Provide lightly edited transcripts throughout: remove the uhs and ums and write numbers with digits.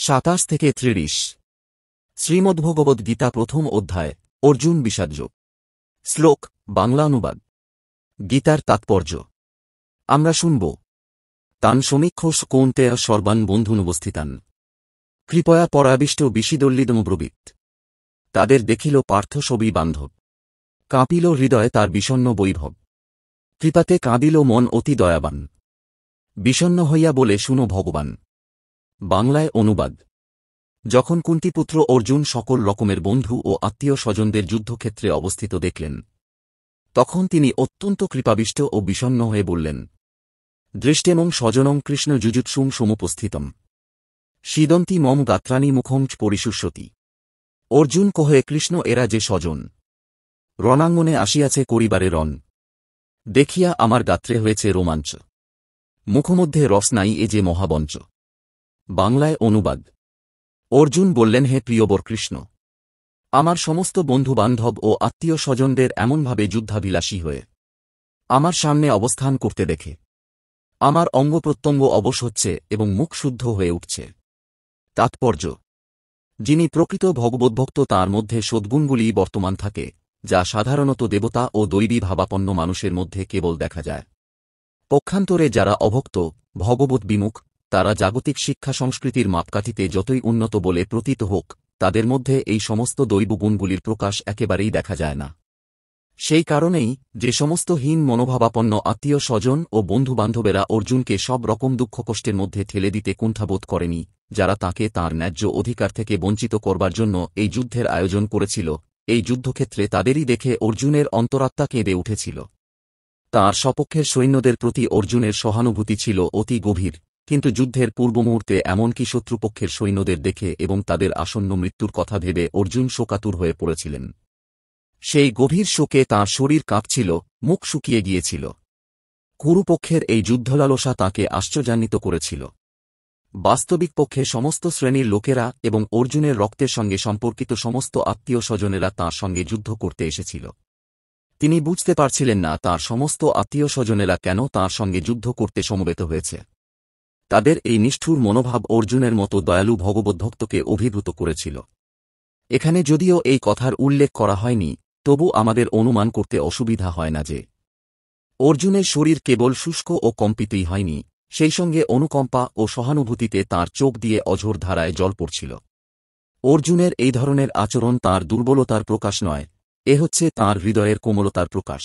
27 থেকে 30। শ্রীমদ্ভগবদ্ গীতা প্রথম অধ্যায়, অর্জুন বিষাদযোগ। শ্লোক, বাংলা অনুবাদ। গীতার তাৎপর্য আমরা শুনব। তান সমীক্ষস কৌন্তেয় সর্বান বন্ধুনুবস্থিতান কৃপয়া পরাবিষ্ট বিশিদল্লিদমব্রবীত। তাদের দেখিল পার্থ সবই বান্ধব, কাঁপিল হৃদয় তার বিষণ্ণ বৈভব। কৃপাতে কাঁদিল মন অতি দয়াবান, বিষণ্ণ হইয়া বলে শুনো ভগবান। বাংলায় অনুবাদ। যখন কুন্তিপুত্র অর্জুন সকল রকমের বন্ধু ও আত্মীয় স্বজনদের যুদ্ধক্ষেত্রে অবস্থিত দেখলেন, তখন তিনি অত্যন্ত কৃপাবিষ্ট ও বিষণ্ণ হয়ে বললেন, দৃষ্টেমং স্বজনং কৃষ্ণ যুজুৎসুং সমুপস্থিতম সিদন্তি মম গাত্রাণি মুখং পরিশুষ্যতি। অর্জুন কহে, কৃষ্ণ এরা যে স্বজন, রণাঙ্গনে আসিয়াছে করিবারে রণ। দেখিয়া আমার গাত্রে হয়েছে রোমাঞ্চ, মুখমধ্যে রস নাই এ যে মহাবঞ্চ। বাংলায় অনুবাদ। অর্জুন বললেন, হে প্রিয়বর কৃষ্ণ, আমার সমস্ত বন্ধুবান্ধব ও আত্মীয় স্বজনদের এমনভাবে যুদ্ধাভিলাষী হয়ে আমার সামনে অবস্থান করতে দেখে আমার অঙ্গপ্রত্যঙ্গ অবশ হচ্ছে এবং মুখ শুদ্ধ হয়ে উঠছে। তাৎপর্য, যিনি প্রকৃত ভগবদ্ভক্ত তাঁর মধ্যে সদ্গুণগুলি বর্তমান থাকে, যা সাধারণত দেবতা ও দৈবী ভাবাপন্ন মানুষের মধ্যে কেবল দেখা যায়। পক্ষান্তরে যারা অভক্ত, ভগবৎ বিমুখ, তারা জাগতিক শিক্ষা সংস্কৃতির মাপকাঠিতে যতই উন্নত বলে প্রতীত হোক, তাদের মধ্যে এই সমস্ত দৈব গুণগুলির প্রকাশ একেবারেই দেখা যায় না। সেই কারণেই যে সমস্ত হীন মনোভাবাপন্ন আত্মীয় স্বজন ও বন্ধুবান্ধবেরা অর্জুনকে সব রকম দুঃখ কষ্টের মধ্যে ঠেলে দিতে কুণ্ঠাবোধ করেনি, যারা তাকে তাঁর ন্যায্য অধিকার থেকে বঞ্চিত করবার জন্য এই যুদ্ধের আয়োজন করেছিল, এই যুদ্ধক্ষেত্রে তাদেরই দেখে অর্জুনের অন্তরাত্মা কেঁদে উঠেছিল। তাঁর সপক্ষের সৈন্যদের প্রতি অর্জুনের সহানুভূতি ছিল অতি গভীর, কিন্তু যুদ্ধের পূর্বমুহূর্তে এমনকি শত্রুপক্ষের সৈন্যদের দেখে এবং তাদের আসন্ন মৃত্যুর কথা ভেবে অর্জুন শোকাতুর হয়ে পড়েছিলেন। সেই গভীর শোকে তাঁর শরীর কাঁপছিল, মুখ শুকিয়ে গিয়েছিল। কুরুপক্ষের এই যুদ্ধলালসা তাঁকে আশ্চর্যান্বিত করেছিল। বাস্তবিক পক্ষে সমস্ত শ্রেণীর লোকেরা এবং অর্জুনের রক্তের সঙ্গে সম্পর্কিত সমস্ত আত্মীয় স্বজনেরা তাঁর সঙ্গে যুদ্ধ করতে এসেছিল। তিনি বুঝতে পারছিলেন না তাঁর সমস্ত আত্মীয় স্বজনেরা কেন তাঁর সঙ্গে যুদ্ধ করতে সমবেত হয়েছে। তাদের এই নিষ্ঠুর মনোভাব অর্জুনের মতো দয়ালু ভগবদ্ভক্তকে অভিভূত করেছিল। এখানে যদিও এই কথার উল্লেখ করা হয়নি, তবু আমাদের অনুমান করতে অসুবিধা হয় না যে অর্জুনের শরীর কেবল শুষ্ক ও কম্পিতই হয়নি, সেই সঙ্গে অনুকম্পা ও সহানুভূতিতে তাঁর চোখ দিয়ে অঝোর ধারায় জল পড়ছিল। অর্জুনের এই ধরনের আচরণ তাঁর দুর্বলতার প্রকাশ নয়, এ হচ্ছে তাঁর হৃদয়ের কোমলতার প্রকাশ।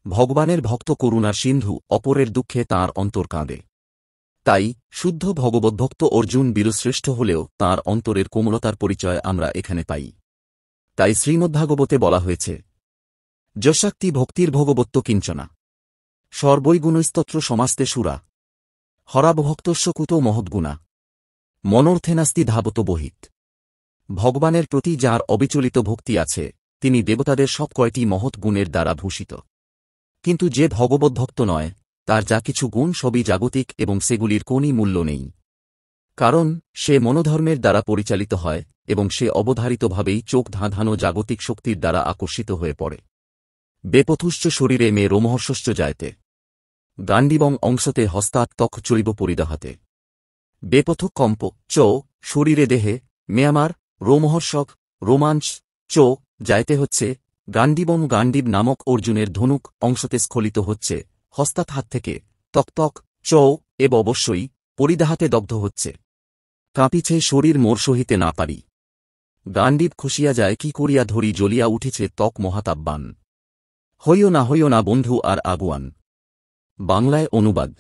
ভগবানের ভক্ত করুণার সিন্ধু, অপরের দুঃখে তাঁর অন্তর কাঁদে। তাই শুদ্ধ ভগবদ্ভক্ত অর্জুন বীরশ্রেষ্ঠ হলেও তাঁর অন্তরের কোমলতার পরিচয় আমরা এখানে পাই। তাই শ্রীমদ্ভাগবতে বলা হয়েছে, যশাক্তি ভক্তির ভগবত্ব কিঞ্চনা সর্বৈগুণস্তত্র সমাস্তে সুরা হরাবভক্তস্য কুতো মহদ্গুণা মনোর্থেনাস্তি ধাবত বহিত। ভগবানের প্রতি যার অবিচলিত ভক্তি আছে, তিনি দেবতাদের সব কয়টি মহৎ গুণের দ্বারা ভূষিত। কিন্তু যে ভগবদ্ভক্ত নয়, তার যা কিছু গুণ সবই জাগতিক এবং সেগুলির কোনই মূল্য নেই। কারণ সে মনোধর্মের দ্বারা পরিচালিত হয় এবং সে অবধারিতভাবেই চোখ ধাঁধানো জাগতিক শক্তির দ্বারা আকর্ষিত হয়ে পড়ে। বেপথুশ্চ শরীরে মে রোমহর্ষশ্চ জায়তে গান্ডিবং অংশতে হস্তাৎ ত্বক চৈব পরিদহাতে। বেপথুক কম্প চ শরীরে দেহে মেয়ামার রোমহর্ষক রোমাঞ্চ চ জায়তে হচ্ছে গান্ডিবং গান্ডিব নামক অর্জুনের ধনুক অংশতে স্খলিত হচ্ছে, হস্তাৎ হাত থেকে, তক চ এব অবশ্যই পরিদাহাতে দগ্ধ হচ্ছে। কাঁপিছে শরীর মোর সহিতে না পারি, গান্ডিব খসিয়া যায় কি করিয়া ধরি জ্বলিয়া উঠেছে ত্বক মহাতাপবান। হইও না বন্ধু আর আগুয়ান। বাংলায় অনুবাদ।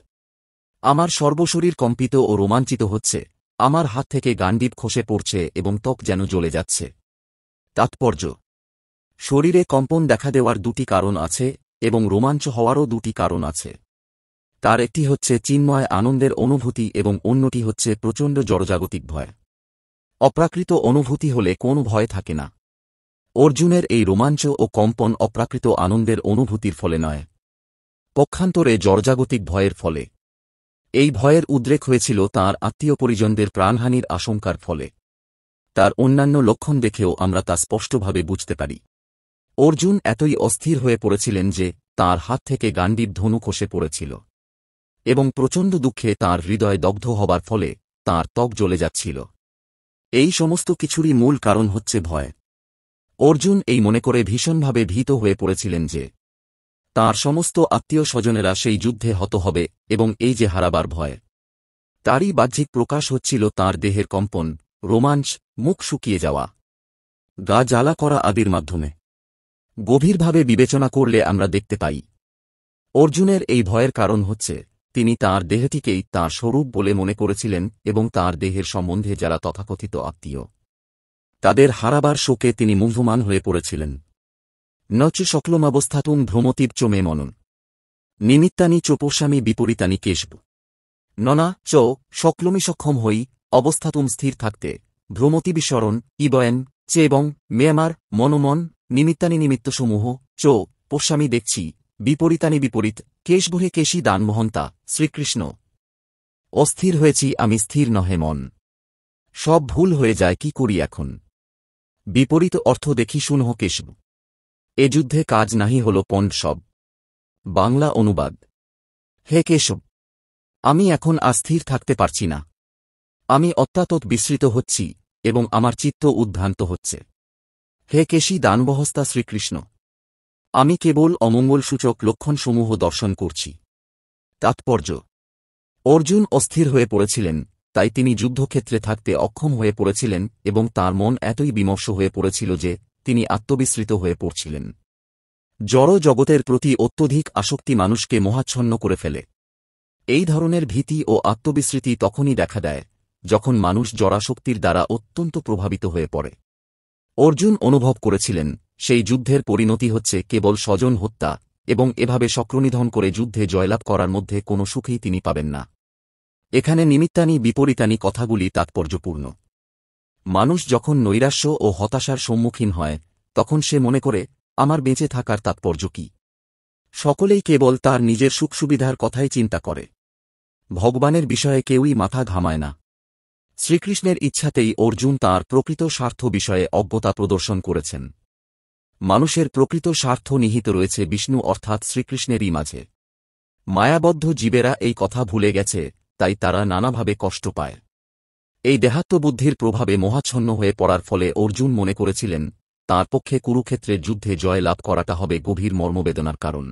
আমার সর্বশরীর কম্পিত ও রোমাঞ্চিত হচ্ছে, আমার হাত থেকে গান্ডিব খসে পড়ছে এবং ত্বক যেন জ্বলে যাচ্ছে। তাৎপর্য, শরীরে কম্পন দেখা দেওয়ার দুটি কারণ আছে এবং রোমাঞ্চ হওয়ারও দুটি কারণ আছে। তার একটি হচ্ছে চিন্ময় আনন্দের অনুভূতি এবং অন্যটি হচ্ছে প্রচণ্ড জড়জাগতিক ভয়। অপ্রাকৃত অনুভূতি হলে কোনো ভয় থাকে না। অর্জুনের এই রোমাঞ্চ ও কম্পন অপ্রাকৃত আনন্দের অনুভূতির ফলে নয়, পক্ষান্তরে জড়জাগতিক ভয়ের ফলে। এই ভয়ের উদ্রেক হয়েছিল তাঁর আত্মীয় পরিজনদের প্রাণহানির আশঙ্কার ফলে। তার অন্যান্য লক্ষণ দেখেও আমরা তা স্পষ্টভাবে বুঝতে পারি। অর্জুন এতই অস্থির হয়ে পড়েছিলেন যে তাঁর হাত থেকে গান্ডিব ধনু খসে পড়েছিল এবং প্রচণ্ড দুঃখে তাঁর হৃদয় দগ্ধ হবার ফলে তাঁর ত্বক জ্বলে যাচ্ছিল। এই সমস্ত কিছুরই মূল কারণ হচ্ছে ভয়। অর্জুন এই মনে করে ভীষণভাবে ভীত হয়ে পড়েছিলেন যে তাঁর সমস্ত আত্মীয় স্বজনেরা সেই যুদ্ধে হত হবে, এবং এই যে হারাবার ভয়, তারই বাহ্যিক প্রকাশ হচ্ছিল তাঁর দেহের কম্পন, রোমাঞ্চ, মুখ শুকিয়ে যাওয়া, গা জ্বালা করা আদির মাধ্যমে। গভীরভাবে বিবেচনা করলে আমরা দেখতে পাই অর্জুনের এই ভয়ের কারণ হচ্ছে তিনি তাঁর দেহটিকেই তাঁর স্বরূপ বলে মনে করেছিলেন, এবং তাঁর দেহের সম্বন্ধে যারা তথাকথিত আত্মীয় তাদের হারাবার শোকে তিনি মুহ্যমান হয়ে পড়েছিলেন। নচ শক্লমাবস্থাতুম ভ্রমতীব চ মে মনন নিমিত্তানি চোপস্বামী বিপরীতানি কেশব ননা চ শক্লমি সক্ষম হই অবস্থাতুম স্থির থাকতে ভ্রমতি বিস্মরণ ইবয়েন চে এবং মে আমার মনোমন নিমিত্তানি নিমিত্তসমূহ চ পশ্যামি দেখছি বিপরীতানি বিপরীত কেশবহে কেশী দান মহন্তা শ্রীকৃষ্ণ। অস্থির হয়েছি আমি, স্থির নহে মন, সব ভুল হয়ে যায়, কি করি এখন। বিপরীত অর্থ দেখি শুনহ কেশব, এ যুদ্ধে কাজ নাহি হল পণ্ড সব। বাংলা অনুবাদ: হে কেশব, আমি এখন আর স্থির থাকতে পারছি না। আমি অত্যাতত বিস্মৃত হচ্ছি এবং আমার চিত্ত উদ্ভ্রান্ত হচ্ছে। হে কেশী দানবহস্তা শ্রীকৃষ্ণ, আমি কেবল অমঙ্গলসূচক লক্ষণসমূহ দর্শন করছি। তাৎপর্য: অর্জুন অস্থির হয়ে পড়েছিলেন, তাই তিনি যুদ্ধক্ষেত্রে থাকতে অক্ষম হয়ে পড়েছিলেন এবং তাঁর মন এতই বিমর্ষ হয়ে পড়েছিল যে তিনি আত্মবিস্মৃত হয়ে পড়ছিলেন। জড় জগতের প্রতি অত্যধিক আসক্তি মানুষকে মোহাচ্ছন্ন করে ফেলে। এই ধরনের ভীতি ও আত্মবিস্মৃতি তখনই দেখা দেয় যখন মানুষ জড়াশক্তির দ্বারা অত্যন্ত প্রভাবিত হয়ে পড়ে। অর্জুন অনুভব করেছিলেন সেই যুদ্ধের পরিণতি হচ্ছে কেবল স্বজন হত্যা, এবং এভাবে শক্রনিধন করে যুদ্ধে জয়লাভ করার মধ্যে কোনো সুখই তিনি পাবেন না। এখানে নিমিত্তানি বিপরীতানি কথাগুলি তাৎপর্যপূর্ণ। মানুষ যখন নৈরাশ্য ও হতাশার সম্মুখীন হয় তখন সে মনে করে, আমার বেঁচে থাকার তাৎপর্য কি? সকলেই কেবল তার নিজের সুখ সুবিধার কথাই চিন্তা করে। ভগবানের বিষয়ে কেউই মাথা ঘামায় না। শ্রীকৃষ্ণের ইচ্ছাতেই অর্জুন তাঁর প্রকৃত স্বার্থ বিষয়ে অজ্ঞতা প্রদর্শন করেছেন। মানুষের প্রকৃত স্বার্থ নিহিত রয়েছে বিষ্ণু অর্থাৎ শ্রীকৃষ্ণেরই মাঝে। মায়াবদ্ধ জীবেরা এই কথা ভুলে গেছে, তাই তারা নানাভাবে কষ্ট পায়। এই দেহাত্মবুদ্ধির প্রভাবে মোহাচ্ছন্ন হয়ে পড়ার ফলে অর্জুন মনে করেছিলেন তাঁর পক্ষে কুরুক্ষেত্রের যুদ্ধে জয় লাভ করাটা হবে গভীর মর্মবেদনার কারণ।